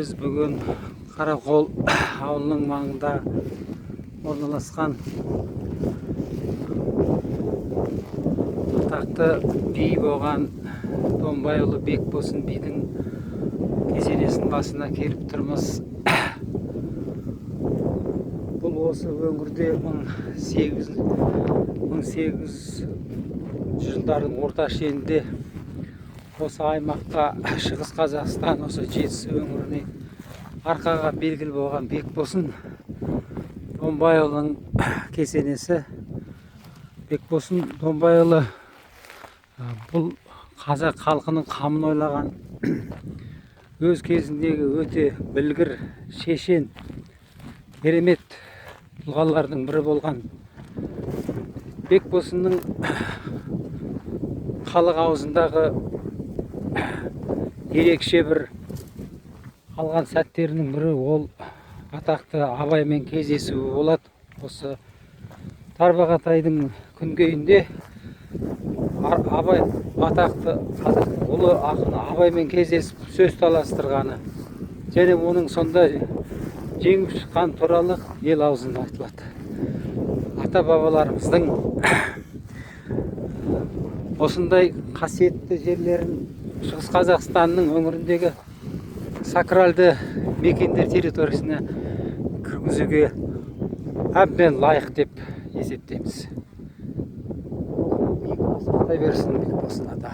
Biz bugün Karakol ауылының маңында орналасқан атақты би болған Домбайұлы Бекбосын бидің кесенесінің басына келіп тұрмыз. Бұл осы өңірде 1800 жылдардың орта шенінде осы аймаққа Шығыс Қазақстан, осы Жетісу өңіріне арқаға белгілі болған Бекбосын Домбайұлының кесенесі. Бекбосын Домбайұлы бұл қазақ халқының қамын ойлаған, өз кезіндегі өте білгір, шешен, керемет тұлғалардың бірі болған. Бекбосынның халық аузындағы ерекше бір қалған сәттерінің бірі ол атақты Абаймен кездесуі болады. Осы Тарбағатайдың күнгейінде Абай атақты қазақтың ұлы ақыны Абаймен кездесіп сөз таластырғаны және оның сонда жеңіп шыққан туралы ел аузында айтылады. Ата бабаларымыздың осындай қасиетті жерлерін Шығыс Қазақстанның өңіріндегі сакралды мекендер территориясына кіргізуге әбден лайық деп есептейміз. Сақтай берсін Бекбосын ата.